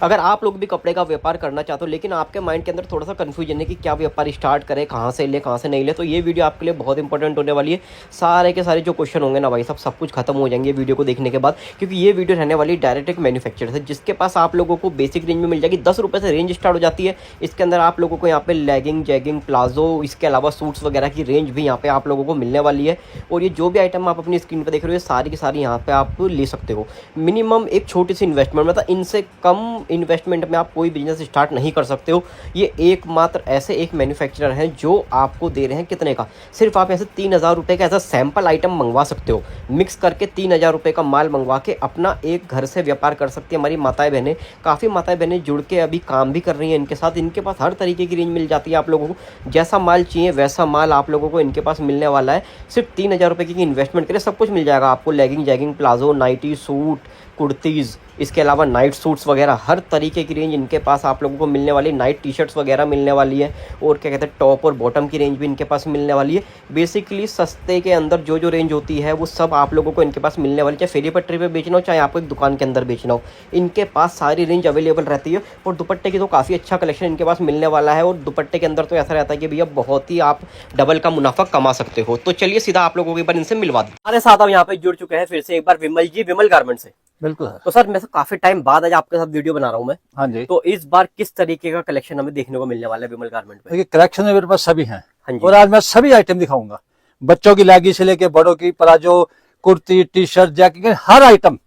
अगर आप लोग भी कपड़े का व्यापार करना चाहते हो लेकिन आपके माइंड के अंदर थोड़ा सा कन्फ्यूजन है कि क्या व्यापार स्टार्ट करें, कहाँ से ले कहाँ से नहीं ले, तो ये वीडियो आपके लिए बहुत इंपॉर्टेंट होने वाली है। सारे के सारे जो क्वेश्चन होंगे ना भाई सब कुछ खत्म हो जाएंगे वीडियो को देखने के बाद, क्योंकि ये वीडियो रहने वाली डायरेक्ट एक मैन्युफैक्चर से जिसके पास आप लोगों को बेसिक रेंज में मिल जाएगी। 10 रुपये से रेंज स्टार्ट हो जाती है। इसके अंदर आप लोगों को यहाँ पे लेगिंग, जैगिंग, प्लाजो, इसके अलावा सूट्स वगैरह की रेंज भी यहाँ पे आप लोगों को मिलने वाली है। और ये जो भी आइटम आप अपनी स्क्रीन पर देख रहे हो ये सारी की सारी यहाँ पे आप ले सकते हो। मिनिमम एक छोटी सी इन्वेस्टमेंट, मतलब इनसे कम इन्वेस्टमेंट में आप कोई बिजनेस स्टार्ट नहीं कर सकते हो। ये एकमात्र ऐसे एक मैन्युफैक्चरर हैं जो आपको दे रहे हैं कितने का, सिर्फ आप ऐसे 3000 रुपये का ऐसा सैंपल आइटम मंगवा सकते हो। मिक्स करके 3000 रुपये का माल मंगवा के अपना एक घर से व्यापार कर सकती है हमारी माताएं बहनें। काफ़ी माताएं बहनें जुड़ के अभी काम भी कर रही हैं इनके साथ। इनके पास हर तरीके की रेंज मिल जाती है। आप लोगों को जैसा माल चाहिए वैसा माल आप लोगों को इनके पास मिलने वाला है। सिर्फ 3000 रुपये की इन्वेस्टमेंट करें सब कुछ मिल जाएगा आपको। Legging, jegging, palazzo, nightie, suit, kurtis, इसके अलावा नाइट सूट्स वगैरह हर तरीके की रेंज इनके पास आप लोगों को मिलने वाली है। नाइट टी शर्ट्स वगैरह मिलने वाली है और क्या कहते हैं टॉप और बॉटम की रेंज भी इनके पास मिलने वाली है। बेसिकली सस्ते के अंदर जो जो रेंज होती है वो सब आप लोगों को इनके पास मिलने वाली है। चाहे फेरी पटरी पे बेचना हो चाहे आपको एक दुकान के अंदर बेचना हो, इनके पास सारी रेंज अवेलेबल रहती है। और दुपट्टे की तो काफ़ी अच्छा कलेक्शन इनके पास मिलने वाला है। और दुपट्टे के अंदर तो ऐसा रहता है कि भैया बहुत ही आप डबल का मुनाफा कमा सकते हो। तो चलिए सीधा आप लोगों के बार इनसे मिलवा दें। हमारे साथ हम यहाँ पे जुड़ चुके हैं फिर से एक बार विमल जी, विमल गारमेंट से। बिल्कुल। तो सर मैं काफी टाइम बाद आज आपके साथ वीडियो बना रहा हूँ मैं। हाँ जी। तो इस बार किस तरीके का कलेक्शन हमें देखने को मिलने वाला है विमल गारमेंट में? देखिए कलेक्शन मेरे पास सभी हैं। हाँ जी। और आज मैं सभी आइटम दिखाऊंगा। बच्चों की लैगी से लेके बड़ों की palazzo, kurti, T shirt, jacket, हर आइटम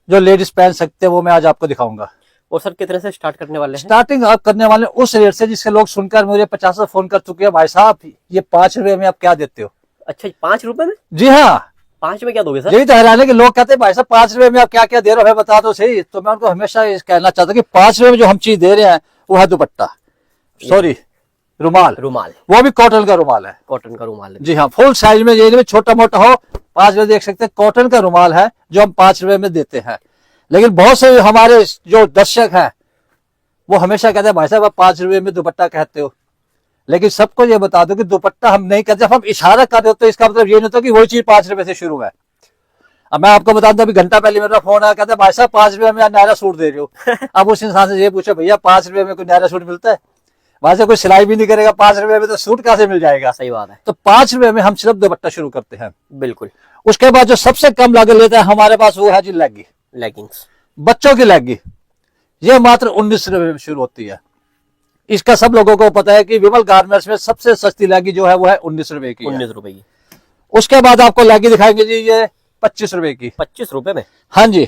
जो लेडीज पहन सकते हैं वो मैं आज आपको दिखाऊंगा। और सर कितने से स्टार्ट करने वाले हैं? स्टार्टिंग आप करने वाले उस रेट से जिसके लोग सुनकर मुझे 50 से फोन कर चुके हैं, भाई साहब ये 5 रुपए में आप क्या देते हो? अच्छा 5 रुपए में? जी हाँ। 5 में क्या दोगे सर? यही तो हैरान है कि लोग कहते हैं भाई साहब 5 रुपए में आप क्या क्या दे रहे हो, बता दो सही। तो मैं उनको हमेशा कहना चाहता हूँ कि 5 रुपए में जो हम चीज दे रहे हैं वो है दुपट्टा, सॉरी रुमाल। रुमाल, वो भी कॉटन का रुमाल है। कॉटन का रुमाल है। जी हाँ, फुल साइज में, ये छोटा मोटा हो 5 रुपए देख सकते हैं। कॉटन का रुमाल है जो हम 5 रुपए में देते हैं। लेकिन बहुत से हमारे जो दर्शक हैं वो हमेशा कहते हैं भाई साहब आप 5 रुपए में दुपट्टा कहते हो। लेकिन सबको ये बता दो कि दुपट्टा हम नहीं कहते, हम इशारा कर रहे हो तो इसका मतलब ये नहीं होता कि वही चीज 5 रुपए से शुरू है। अब मैं आपको बता दूं अभी घंटा पहले मेरा फोन आया, कहते भाई साहब 5 रुपए में नायरा सूट दे रहे हो। अब उस इंसान से ये पूछो भैया 5 रुपए में कोई नायरा सूट मिलता है? वहां से कोई सिलाई भी नहीं करेगा 5 रुपए में, तो सूट कहाँ से मिल जाएगा? सही बात है। तो 5 रुपए में हम सिर्फ दुपट्टा शुरू करते हैं। बिल्कुल। उसके बाद जो सबसे कम लागत लेता है हमारे पास वो है जी लेगी, लेगिंग्स, बच्चों की लेगी। ये मात्र 19 रुपए में शुरू होती है। इसका सब लोगों को पता है कि विमल गारमेंट्स में सबसे सस्ती लेगी जो है वो है 19 रुपए की। 19 रुपए की। उसके बाद आपको लेगी दिखाएंगे जी ये 25 रुपए की। 25 रुपए में? हाँ जी।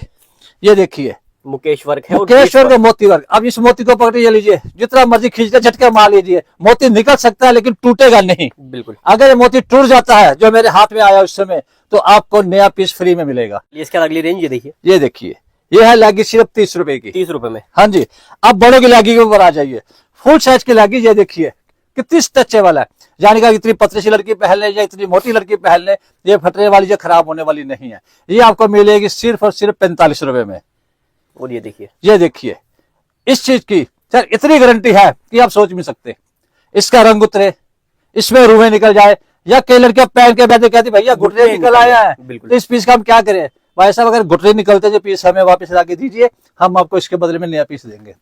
ये देखिए मुकेश वर्क है, मुकेश्वर का मोती वर्क। अब इस मोती को पकड़िए, लीजिए जितना मर्जी खींच के झटके मार लीजिए, मोती निकल सकता है लेकिन टूटेगा नहीं। बिल्कुल। अगर ये मोती टूट जाता है जो मेरे हाथ में आया उस समय, तो आपको नया पीस फ्री में मिलेगा। इसके अगली रेंज ये देखिए, ये देखिए ये है लेगी सिर्फ 30 रुपए की। 30 रुपए में? हाँ जी। अब बड़ों की लेगी के ऊपर आ जाइए। फुल साइज की लेगी ये देखिए कितनी स्ट्रेचेबल है। यानी कि इतनी पतली सी लड़की पहन ले या इतनी मोटी लड़की पहन ले, ये फटने वाली जो खराब होने वाली नहीं है। ये आपको मिलेगी सिर्फ और सिर्फ 45 रुपए में। और ये देखिए, ये देखिए इस चीज की सर इतनी गारंटी है कि आप सोच नहीं सकते। इसका रंग उतरे, इसमें रूहें निकल जाए, या कई लड़कियां पहन के बैठे कहती भैया घुटने निकल आया है, तो इस पीस का हम क्या करें? भाई साहब अगर घुटने निकलते जो पीस हमें वापस ला के दीजिए, हम आपको इसके बदले में नया पीस देंगे।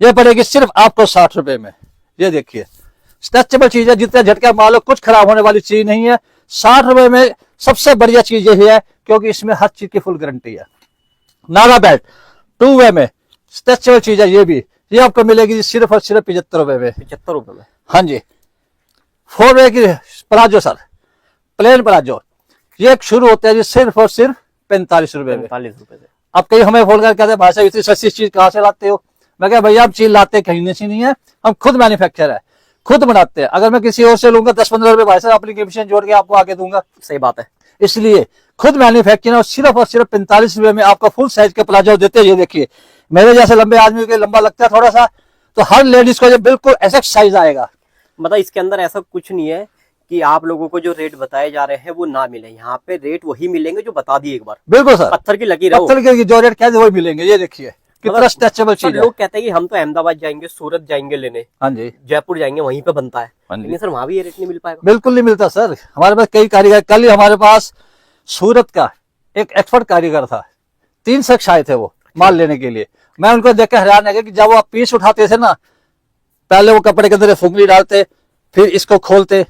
ये पड़ेगी सिर्फ आपको 60 रुपए में। ये देखिए स्ट्रेचेबल चीज है, जितना झटका मालो कुछ खराब होने वाली चीज नहीं है। 60 रुपए में सबसे बढ़िया चीज यही है क्योंकि इसमें हर चीज की फुल गारंटी है। नारा बेल्ट 2 वे में स्ट्रेचेबल चीज है। ये आपको मिलेगी सिर्फ और सिर्फ 75 रुपए में। 75 रुपए में? हाँ जी। 4 वे की प्लाजो सर, प्लेन प्लाजो, ये शुरू होता है जी सिर्फ और सिर्फ 45 रुपए में। 45 रुपए से? अब कई हमें फोन कर कहते हैं भाई साहब इतनी सस्ती चीज कहाँ से लाते हो? मैं कहा भैया हम चीज लाते कहीं से नहीं है, हम खुद मैन्युफैक्चर है, खुद बनाते हैं। अगर मैं किसी और से लूंगा 10-15 रुपए भाई साहब अपनी कमीशन जोड़ के आपको आगे दूंगा। सही बात है। इसलिए खुद मैन्युफैक्चर और सिर्फ 45 रुपए में आपको फुल साइज के प्लाजो देते हैं। ये देखिए मेरे जैसे लंबे आदमी के लंबा लगता है थोड़ा सा, तो हर लेडीज को ये बिल्कुल ऐसा साइज आएगा। मतलब इसके अंदर ऐसा कुछ नहीं है कि आप लोगों को जो रेट बताए जा रहे हैं वो ना मिले, यहाँ पे रेट वही मिलेंगे जो बता दिए एक बार। बिल्कुल सर, पत्थर की लकीर है, पत्थर की जो रेट क्या वही मिलेंगे। ये देखिए कितना स्ट्रेचेबल चीज है। लोग कहते हैं कि हम तो अहमदाबाद जाएंगे, सूरत जाएंगे लेने, हाँ जी, जयपुर जाएंगे वहीं पे बनता है, हाँ जी। लेकिन सर वहां भी ये रेट नहीं मिल पाएगा। बिल्कुल नहीं मिलता सर। हमारे पास कई कारीगर, कल ही हमारे पास सूरत का एक एक्सपर्ट कारीगर था, 3 शख्स आए थे वो माल लेने के लिए। मैं उनको देख के हैरान रह गया कि जब वो आप पीस उठाते थे ना, पहले वो कपड़े के अंदर फुंगली डालते, फिर इसको खोलते,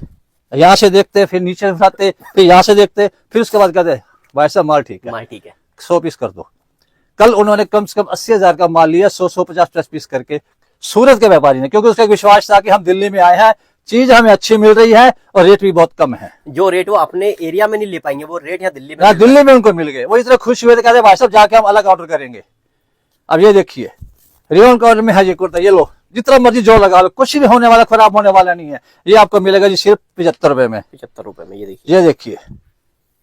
यहाँ से देखते, फिर नीचे उठाते, फिर यहाँ से देखते, फिर उसके बाद कहते भाई साहब माल ठीक है, माल ठीक है, 100 पीस कर दो। कल उन्होंने कम से कम 80,000 का माल लिया, 100-150 प्लस पीस करके, सूरत के व्यापारी ने, क्योंकि उसका एक विश्वास था कि हम दिल्ली में आए हैं, चीज हमें अच्छी मिल रही है और रेट भी बहुत कम है। जो रेट वो अपने एरिया में नहीं ले पाएंगे, वो रेट यहाँ दिल्ली में यहाँ दिल्ली में उनको मिल गए। वो इतने खुश हुए थे, कहते भाई साहब जाके हम अलग ऑर्डर करेंगे। अब ये देखिए रेयन कॉटन में है ये कुर्ता, ये लो जितना मर्जी जोर लगा लो, कुछ भी होने वाला, खराब होने वाला नहीं है। ये आपको मिलेगा जी सिर्फ 75 रुपए में। 75 रुपए में ये देखिए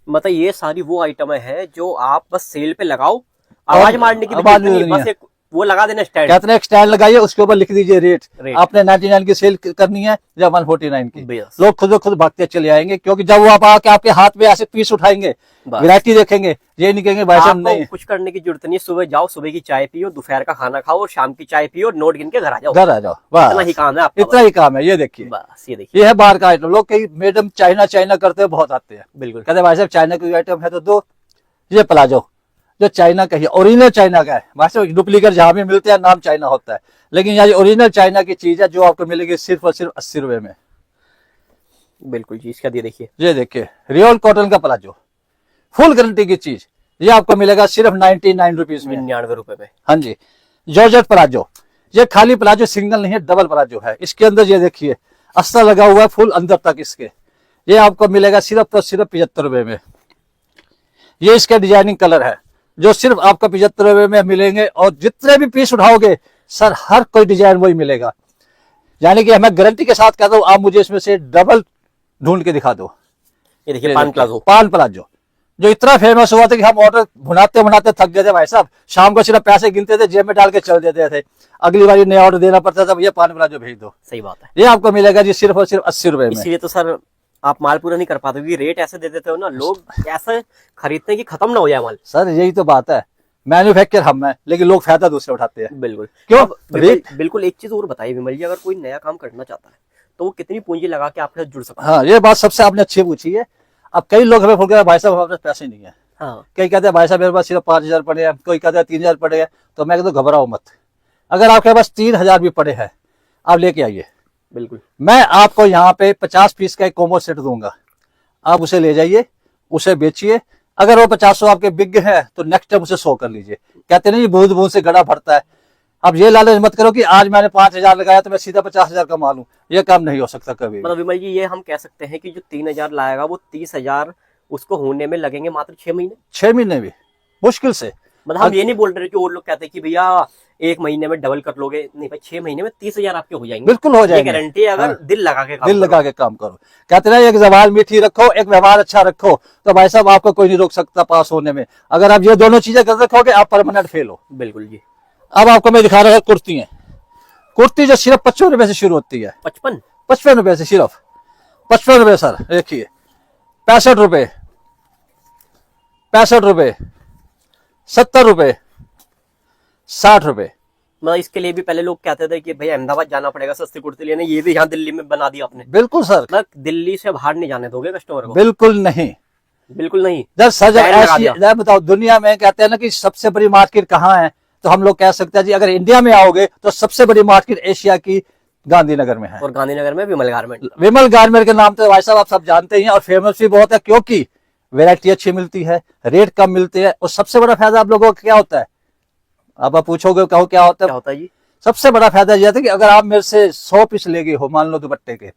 मतलब ये सारी वो आइटमें हैं जो आप बस सेल पे लगाओ, आवाज मारने की भी जरूरत नहीं, बस एक वो लगा देना स्टैंड। कहते हैं स्टैंड लगाइए, उसके ऊपर लिख दीजिए रेट। आपने 99 की सेल करनी है या 149 की, लोग खुद भागते चले आएंगे। क्योंकि जब वो आप आके आपके हाथ में ऐसे पीस उठाएंगे, वैरायटी देखेंगे, ये नहीं कहेंगे भाई साहब नहीं। कुछ करने की जरूरत नहीं, सुबह जाओ, सुबह की चाय पियो, दोपहर का खाना खाओ और शाम की चाय पियो, नोट गिन के घर आ जाओ, इतना ही काम है आपका, इतना ही काम है। ये देखिए बस, ये देखिए ये है बाहर का आइटम। लोग कई मैडम चाइना करते हैं, बहुत आते हैं, बिल्कुल कहते भाई साहब चाइना की आइटम है तो दो। ये प्लाजो जो चाइना का है, ओरिजिनल चाइना का है, भाई साहब डुप्लीकेट जहां भी मिलते हैं नाम चाइना होता है, लेकिन यहाँ ओरिजिनल चाइना की चीज है जो आपको मिलेगी सिर्फ और सिर्फ 80 रुपए में। बिल्कुल जी, इसका देखिए, ये देखिए रियल कॉटन का प्लाजो, फुल गारंटी की चीज, ये आपको मिलेगा सिर्फ 99 रुपीज में, 99 रुपए में। हाँ जी, जॉर्जेट प्लाजो, ये खाली प्लाजो सिंगल नहीं है, डबल प्लाजो है। इसके अंदर ये देखिए अस्तर लगा हुआ है फुल अंदर तक इसके, ये आपको मिलेगा सिर्फ और सिर्फ 75 रुपए में। ये इसके डिजाइनिंग कलर है जो सिर्फ आपको 75 रुपए में मिलेंगे, और जितने भी पीस उठाओगे सर हर कोई डिजाइन वही मिलेगा। यानी कि मैं गारंटी के साथ कहता हूँ, आप मुझे इसमें से डबल ढूंढ के दिखा दो। ये देखिए पान प्लाजो जो इतना फेमस हुआ था कि हम ऑर्डर भुनाते भुनाते थक गए थे भाई साहब, शाम को सिर्फ पैसे गिनते थे, जेब में डाल के चल देते थे, अगली बार नया ऑर्डर देना पड़ता था, भैया पान प्लाजो भेज दो। सही बात है, ये आपको मिलेगा जी सिर्फ और सिर्फ 80 रुपए में। इसलिए तो सर आप माल पूरा नहीं कर पाते, क्योंकि रेट ऐसे दे देते हो ना, लोग ऐसे खरीदते हैं कि खत्म ना हो जाए माल। सर यही तो बात है, मैन्युफैक्चर हम है लेकिन लोग फायदा दूसरे उठाते हैं। बिल्कुल क्यों? बिल्कुल एक चीज और बताइए विमल जी, अगर कोई नया काम करना चाहता है तो वो कितनी पूंजी लगा के आपके साथ जुड़ सकता है? हाँ ये बात सबसे आपने अच्छी पूछी है। अब कई लोग हमें बोल भाई साहब हमारे पास पैसे नहीं है, हाँ। कई कहते हैं भाई साहब मेरे पास सिर्फ 5,000 पड़े हैं, कोई कहता है 3,000 पड़े हैं, तो मैं कहता हूँ घबराओ मत, अगर आपके पास 3,000 भी पड़े हैं आप लेके आइए, बिल्कुल मैं मैं आपको यहाँ पे 50 पीस का एक कॉम्बो सेट दूंगा, आप उसे ले जाइए, उसे बेचिए, अगर वो 50 आपके बिग है तो नेक्स्ट टाइम उसे 100 कर लीजिए। कहते नहीं बूंद बूंद से गड़ा भरता है। अब ये लालच मत करो कि आज मैंने 5,000 लगाया तो मैं सीधा 50,000 कमा लूं, ये काम नहीं हो सकता कभी। मतलब विमल जी ये हम कह सकते हैं कि जो 3,000 लाएगा वो 30,000 उसको होने में लगेंगे मात्र 6 महीने। 6 महीने भी मुश्किल से। मतलब हम ये नहीं बोल रहे कि और लोग कहते हैं कि भैया 1 महीने में डबल कर लोगे, नहीं भाई 6 महीने में 30,000 आपके हो जाएंगे, बिल्कुल हो जाएंगे, गारंटी है, अगर दिल लगा के काम करो। कहते हैं एक जबान मीठी रखो, एक व्यवहार अच्छा रखो, तो भाई साहब आपको कोई नहीं रोक सकता पास होने में। अगर आप ये दोनों चीजें कर रखोगे आप परमानेंट फेल हो। बिल्कुल जी। अब आपको मैं दिखा रहा हूँ कुर्ती है, कुर्ती जो सिर्फ 55 रुपए से शुरू होती है। 55 रुपए से, सिर्फ 55 रुपए सर। देखिए 65 रुपए, 65 रुपए, 70 रुपए, 60 रुपए। मतलब इसके लिए भी पहले लोग कहते थे कि भाई अहमदाबाद जाना पड़ेगा सस्ती कुर्ती लेने, ये भी यहाँ दिल्ली में बना दिया आपने। बिल्कुल सर, मतलब दिल्ली से बाहर नहीं जाने दोगे कस्टमर को? बिल्कुल नहीं, बिल्कुल नहीं। बताओ दुनिया में कहते हैं ना कि सबसे बड़ी मार्केट कहाँ है, तो हम लोग कह सकते हैं जी अगर इंडिया में आओगे तो सबसे बड़ी मार्केट एशिया की गांधीनगर में है, और गांधीनगर में विमल गारमेंट। विमल गारमेंट के नाम तो भाई साहब आप सब जानते ही हैं, और फेमस भी बहुत है क्योंकि वैरायटी अच्छी मिलती है, रेट कम मिलते हैं, और सबसे बड़ा फायदा आप लोगों को क्या होता है, आप पूछोगे कहो क्या होता है जी? सबसे बड़ा फायदा यह था कि अगर आप मेरे से 100 पीस ले गए हो, मान लो दुपट्टे के,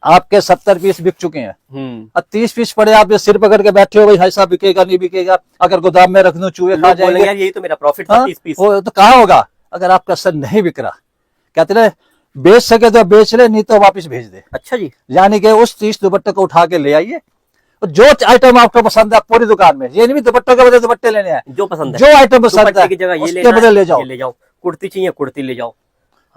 आपके 70 पीस बिक चुके हैं, और 30 पीस पड़े, आप ये सिर पकड़ के बैठे हो भाई साहब बिकेगा नहीं बिकेगा, अगर गोदाम में रख दूं चूहे खा जाएंगे, यार यही तो मेरा प्रॉफिट था 30 पीस। तो कहाँ होगा अगर आपका सर नहीं बिक रहा। कहते ना बेच सके तो बेच ले, नहीं तो वापस भेज दे। अच्छा जी। यानी कि उस 30 दुपट्टे को उठा के ले आइए, जो आइटम आपको पसंद है पूरी दुकान में, ये नहीं दुपट्टों के बदले दुपट्टे लेने हैं, जो पसंद है, जो आइटम पसंद है की जगह उसके बदले ले जाओ, कुर्ती चाहिए कुर्ती ले जाओ,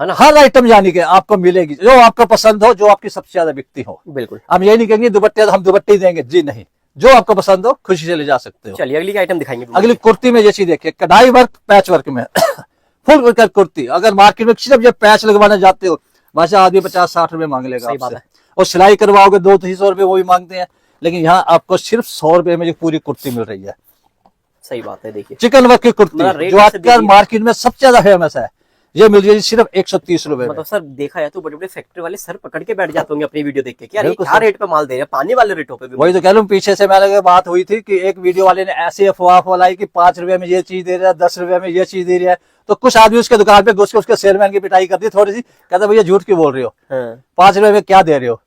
है ना, हर आइटम यानी कि आपको मिलेगी जो आपको पसंद हो, जो आपकी सबसे ज्यादा बिकती हो। बिल्कुल। हम ये नहीं कहेंगे दुपट्टे हम दुपट्टे ही देंगे, जी नहीं, जो आपको पसंद हो खुशी से ले जा सकते हो। चलिए अगली आइटम दिखाएंगे। अगली कुर्ती में ये चीज देखिए, कढ़ाई वर्क पैच वर्क में फुल वर्क कुर्ती। अगर मार्केट में सिर्फ ये पैच लगवाने जाते हो भाषा आदमी 50-60 रुपए मांग लेगा आपसे, और सिलाई करवाओगे 200-300 रुपए वो भी मांगते हैं, लेकिन यहाँ आपको सिर्फ 100 रुपए में जो पूरी कुर्ती मिल रही है। सही बात है। देखिए चिकन वर्क की मतलब कुर्ती रेट जो से आजकल देखिए। मार्केट में सबसे ज्यादा फेमस है, ये मिल जाएगी सिर्फ 130 रुपए में। मतलब सर देखा जाए तो बड़े बड़े फैक्ट्री वाले सर पकड़ के बैठ जाते होंगे अपनी वीडियो देख के कि यार ये बिल्कुल क्या सर। रेट पे माल दे रहे हैं, पानी वाले रेटों पे भी। वही तो कह लूं, पीछे से मैंने बात हुई थी कि एक वीडियो वाले ने ऐसी अफवाह फैलाई कि 5 रुपए में ये चीज दे रहा है, 10 रुपए में ये चीज दे रहा है। तो कुछ आदमी उसके दुकान पे घुस के उसके सेलमैन की पिटाई कर दी थोड़ी सी, कहता भैया झूठ क्यों बोल रहे हो, हाँ। 5 रुपए में क्या दे रहे हो।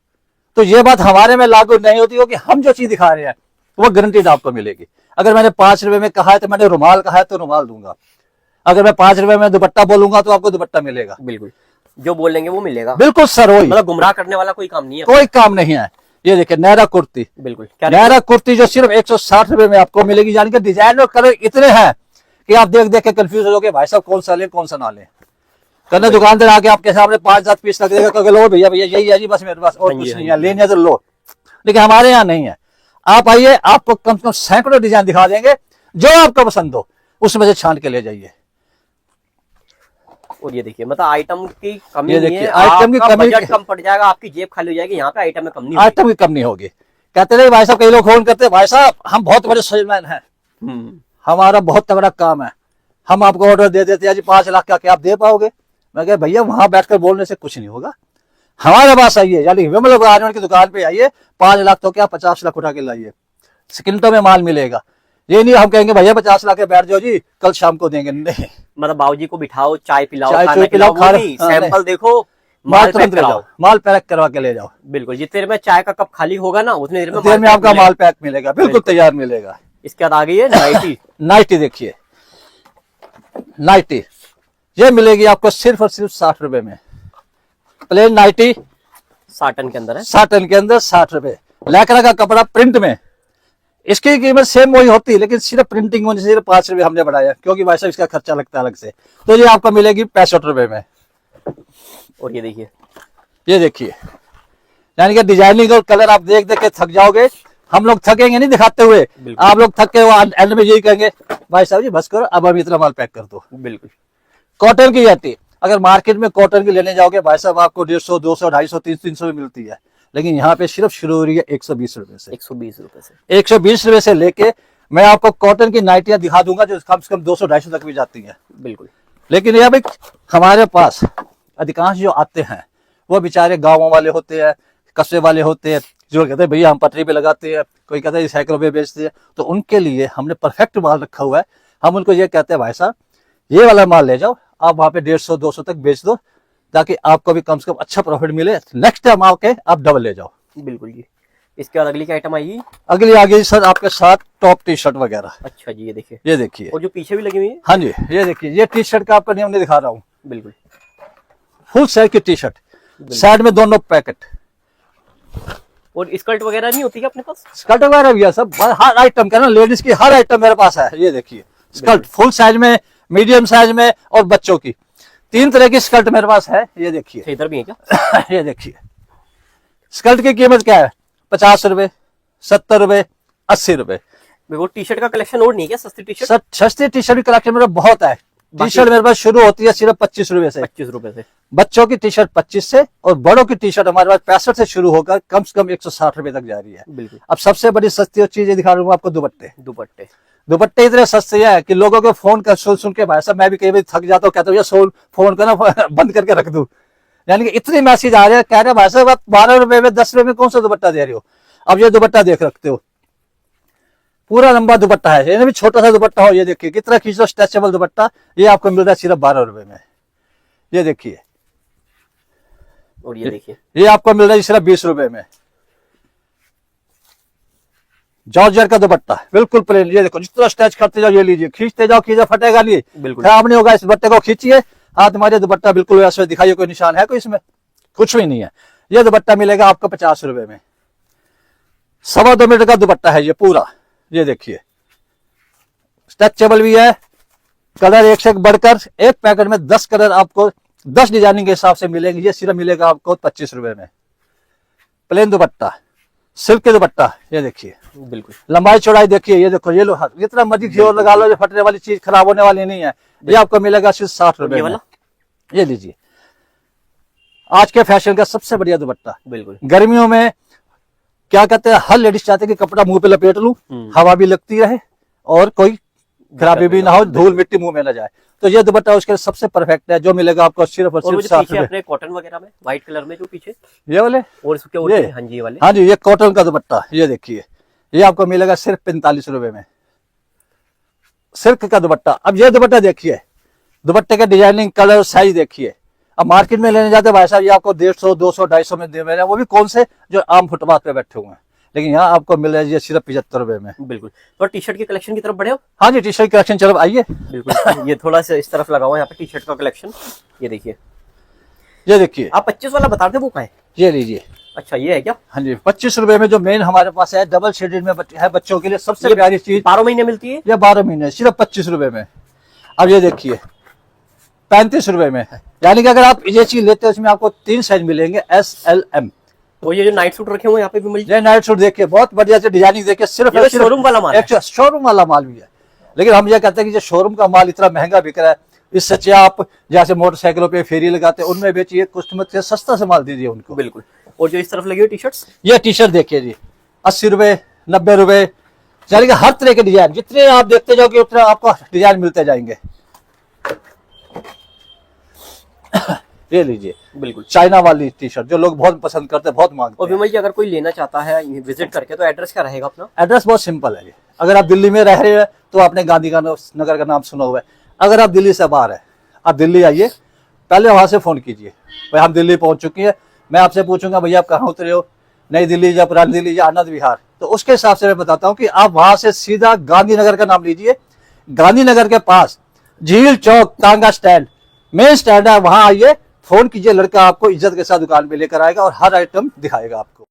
तो ये बात हमारे में लागू नहीं होती हो कि हम जो चीज दिखा रहे हैं वो गारंटीड आपको मिलेगी। अगर मैंने 5 रुपए में कहा है तो मैंने रुमाल कहा है तो रुमाल दूंगा। अगर मैं 5 रुपए में दुपट्टा बोलूंगा तो आपको दुपट्टा मिलेगा। बिल्कुल, जो बोलेंगे वो मिलेगा। बिल्कुल सर, वही मतलब गुमराह करने वाला कोई काम नहीं है। कोई काम नहीं है। ये देखिए नैरा कुर्ती, बिल्कुल क्या नैरा कुर्ती जो सिर्फ 160 रुपए में आपको मिलेगी। यानी कि डिजाइन और कलर इतने हैं कि आप देख देख के कंफ्यूज हो जाओगे भाई साहब कौन सा ले कौन सा ना ले। करने दुकानदार आके आपके सामने 5-7 पीस रख देगा, कहोगे लो भैया भैया यही है जी बस मेरे पास, और कुछ नहीं है, लेनी है तो लो। लेकिन हमारे यहाँ नहीं है। आप आइए, आपको कम से कम सैकड़ों डिजाइन दिखा देंगे, जो आपको पसंद हो उसमें से छान के ले जाइए। और ये देखिए मतलब आइटम की कमी ये नहीं देखिए, है, आइटम की आपका कमी- बजट कम पड़ जाएगा, आपकी जेब खाली हो जाएगी, यहाँ पे आइटम में कम नहीं होगी। आइटम की कम नहीं होगी। कहते रहे भाई साहब, कई लोग फोन करते हैं भाई साहब हम बहुत बड़े सेलमैन हैं, हमारा बहुत तगड़ा काम है, हम आपको ऑर्डर दे देते हैं जी 5 लाख का, क्या आप दे पाओगे। मैं कह भैया वहां बैठकर बोलने से कुछ नहीं होगा, हमारे पास आइए, यानी विमल गारमेंट की दुकान पे आइए, 5 लाख तो क्या 50 लाख उठा के लाइए, सेकंडों में माल मिलेगा। ये नहीं हम कहेंगे भैया 50 लाख के बैठ जाओ जी कल शाम को देंगे, नहीं। मतलब बाबूजी को बिठाओ, चाय पिलाओ, चाय खाना पिलाओ, खिलाओ, वो नहीं, हाँ, सैंपल नहीं। देखो, माल माल पैक तुरंत ले कराओ। जाओ, माल पैक करवा के ले जाओ। बिल्कुल, जितने देर में चाय का कप खाली होगा ना उतनी देर में देर में पैक आपका मिलेगा। माल पैक मिलेगा, बिल्कुल तैयार मिलेगा। इसके बाद आ गई है नाइटी। नाइटी देखिए, नाइटी ये मिलेगी आपको सिर्फ और सिर्फ 60 रुपए में। प्लेन नाइटी साटन के अंदर है। साटन के अंदर 60 रुपए। लैक्रा का कपड़ा प्रिंट में, इसकी कीमत सेम वही होती है, लेकिन सिर्फ प्रिंटिंग में सिर्फ 5 रुपए हमने बढ़ाया, क्योंकि भाई साहब इसका खर्चा लगता है अलग से। तो ये आपको मिलेगी 65 रुपए में। और ये देखिए, ये देखिए, यानी कि डिजाइनिंग और कलर आप देख देख के थक जाओगे। हम लोग थकेंगे नहीं दिखाते हुए, आप लोग थक के वो एंड में यही कहेंगे भाई साहब जी बस करो, अब हम इतना माल पैक कर दो। बिल्कुल कॉटन की जाती, अगर मार्केट में कॉटन की लेने जाओगे भाई साहब आपको 150, 200, 250, 300 में मिलती है, लेकिन यहाँ पे सिर्फ शुरू हो रही है 120 रुपए से। 120 रुपए से 120 रुपए से लेके मैं आपको कॉटन की नाइटियां दिखा दूंगा जो कम से कम 200-250 तक भी जाती हैं। बिल्कुल। लेकिन यह भाई हमारे पास अधिकांश जो आते हैं वो बेचारे गाँवों वाले होते हैं, कस्बे वाले होते हैं, जो कहते हैं भैया हम पटरी पे लगाते हैं, कोई कहता है सैकड़ों पे बेचते हैं। तो उनके लिए हमने परफेक्ट माल रखा हुआ है। हम उनको ये कहते हैं भाई साहब ये वाला माल ले जाओ, आप वहां पे 150-200 तक बेच दो, ताकि आपको भी कम से कम अच्छा प्रॉफिट मिले। नेक्स्ट टाइम आके आप डबल ले जाओ। बिल्कुल जी। इसके बाद अगली क्या आइटम आएगी? अगली आ गई सर आपके साथ टॉप टी शर्ट वगैरह। अच्छा जी, ये देखिए, ये देखिए, और जो पीछे भी लगी हुई है। हाँ जी ये देखिए, ये टी शर्ट का आपका नियम नहीं दिखा रहा हूँ, बिल्कुल फुल साइज की टी शर्ट, साइड में दोनों पैकेट। और स्कर्ट वगैरह नहीं होती क्या अपने पास? स्कर्ट वगैरह भी है सब, हर आइटम का ना, लेडीज की हर आइटम मेरे पास है। ये देखिए स्कर्ट फुल साइज में, मीडियम साइज में और बच्चों की, 3 तरह की स्कर्ट मेरे पास है। ये देखिए इधर भी है क्या? ये देखिए, स्कर्ट की कीमत क्या है? 50 रुपए, 70 रुपए, 80 रुपए। वो टी शर्ट का कलेक्शन और नहीं है क्या? सस्ती टी शर्ट, सस्ती टी शर्ट की कलेक्शन मेरे बहुत है। टी शर्ट मेरे पास शुरू होती है सिर्फ 25 रुपए से, 25 रुपए से। बच्चों की टी शर्ट 25 से, और बड़ों की टी शर्ट हमारे पास 65 से शुरू होकर कम से कम 160 रुपए तक जा रही है। बिल्कुल। अब सबसे बड़ी सस्ती चीज दिखा रहा हूँ आपको, दुपट्टे। दुपट्टे, दुपट्टे इतने सस्ते हैं कि लोगों को फोन कर सुन के भाई साहब मैं भी कई बार थक जाता हूँ, कहता हूँ ये फोन को ना बंद करके रख दूं। यानी कि इतने मैसेज आ रहे हैं, कह रहे हैं भाई साहब आप 12 रुपए में 10 रुपए में कौन सा दुपट्टा दे रहे हो। अब ये दुपट्टा देख रखते हो, पूरा लंबा दुपट्टा है, ये भी छोटा सा दुपट्टा हो। ये देखिए कितना खींचो, स्ट्रेचेबल दुपट्टा, ये आपको मिल रहा है सिर्फ 12 रुपए में। ये देखिए, और ये देखिए, ये आपको मिल रहा है सिर्फ 20 रुपए में। जॉर्जेट का दुपट्टा बिल्कुल प्लेन। ये देखो जितना स्ट्रेच करते जाओ, ये लीजिए, खींचते जाओ, खींचा फटेगा नहीं, बिल्कुल खराब नहीं होगा। इस दुपट्टे को खींचिए, हाथ हमारे दुपट्टा बिल्कुल वैसे दिखाइए, कोई निशान है कोई इसमें? कुछ भी नहीं है। ये दुपट्टा मिलेगा आपको 50 रुपए में। 2.25 मीटर का दुपट्टा है ये पूरा। ये देखिए स्ट्रेचेबल भी है, कलर एक से एक बढ़कर, एक पैकेट में 10 कलर आपको 10 डिजाइनिंग के हिसाब से मिलेंगे। ये सिर्फ मिलेगा आपको 25 रुपए में। प्लेन दुपट्टा, सिल्क के दुपट्टा, ये देखिए बिल्कुल। लंबाई चौड़ाई देखिए, ये देखो, ये लो जितना मर्जी जोर लगा लो, ये फटने वाली चीज, खराब होने वाली नहीं है। ये आपको मिलेगा सिर्फ 60 रुपए में। ये लीजिए, आज के फैशन का सबसे बढ़िया दुपट्टा। बिल्कुल। गर्मियों में क्या कहते हैं, हर लेडीज चाहते हैं कि कपड़ा मुंह पे लपेट लूं, हवा भी लगती रहे और कोई खराबी भी ना हो, धूल मिट्टी मुंह में ना जाए। तो ये दुपट्टा उसके लिए सबसे परफेक्ट है, जो मिलेगा आपको सिर्फ और और वो सिर्फ जो 60 पीछे रुपए। अपने कॉटन वगैरह में व्हाइट कलर में जो पीछे ये वाले, और उसके और ये हाँ जी ये वाले, हाँ जी, ये कॉटन का दुपट्टा, ये देखिए, ये आपको मिलेगा सिर्फ 45 रुपए में, सिल्क का दुपट्टा। अब ये दुपट्टा देखिए, दुपट्टे का डिजाइनिंग, कलर, साइज देखिए। अब मार्केट में लेने जाते भाई साहब, ये आपको 150, 200, 250 में दे रहे हैं, वो भी कौन से जो आम फुटपाथ पे बैठे हुए हैं, लेकिन यहाँ आपको मिल रहा है ये सिर्फ 75 रुपए में। बिल्कुल। तो टी शर्ट की कलेक्शन की तरफ बढ़े हो? हाँ जी, टी शर्ट कलेक्शन, चलो आइए। बिल्कुल। ये थोड़ा सा इस तरफ लगा हुआ है यहाँ पे टी शर्ट का कलेक्शन, ये देखिए। ये देखिए, आप 25 वाला बता रहे थे, वो कहाँ है? ये लीजिए। अच्छा ये है क्या? हाँ जी, 25 रुपए में जो मेन हमारे पास है, डबल शेडेड में है बच्चों के लिए सबसे प्यारी चीज। 12 महीने मिलती है? ये 12 महीने सिर्फ 25 रुपए में। अब ये देखिए 35 रुपए में, यानी कि अगर आप ये चीज लेते हो इसमें आपको 3 साइज मिलेंगे, SL, M। तो ये जो नाइट सूट रखे हुए यहाँ पे भी मिल ये नाइट सूट देखिए, बहुत बढ़िया से डिजाइनिंग देखिए, सिर्फ ये शोरूम वाला माल है। शोरूम वाला माल भी है, लेकिन हम ये कहते हैं कि जो शोरूम का माल इतना महंगा बिक रहा है, इससे अच्छा आप जैसे मोटरसाइकिलों पे फेरी लगाते हैं उनमें बेचिए, कस्टमर से सस्ता से माल दीजिए उनको। बिल्कुल। और जो इस तरफ लगी हुई टी शर्ट्स, ये टी शर्ट देखिए जी, 80 रुपए, 90 रुपए, यानी कि हर तरह के डिजाइन, जितने आप देखते जाओगे उतने आपको डिजाइन मिलते जाएंगे। ये लीजिए, बिल्कुल चाइना वाली टी शर्ट जो लोग बहुत पसंद करते हैं, बहुत मांगते और हैं। विमल जी अगर कोई लेना चाहता है विजिट करके, तो एड्रेस क्या रहेगा अपना? एड्रेस बहुत सिंपल है। अगर आप दिल्ली में रह रहे हैं तो आपने गांधी नगर का नाम सुना हुआ है। अगर आप दिल्ली से बाहर है, आप दिल्ली आइए, पहले वहां से फोन कीजिए, भाई हम दिल्ली पहुंच चुकी है, मैं आपसे पूछूंगा भैया आप कहाँ उतरे हो, नई दिल्ली या पुरानी दिल्ली या आनंद विहार, तो उसके हिसाब से मैं बताता हूँ कि आप वहां से सीधा गांधीनगर का नाम लीजिए। गांधीनगर के पास झील चौक तांगा स्टैंड, मेन स्टैंड है, वहां आइए, फोन कीजिए, लड़का आपको इज्जत के साथ दुकान पे लेकर आएगा और हर आइटम दिखाएगा आपको।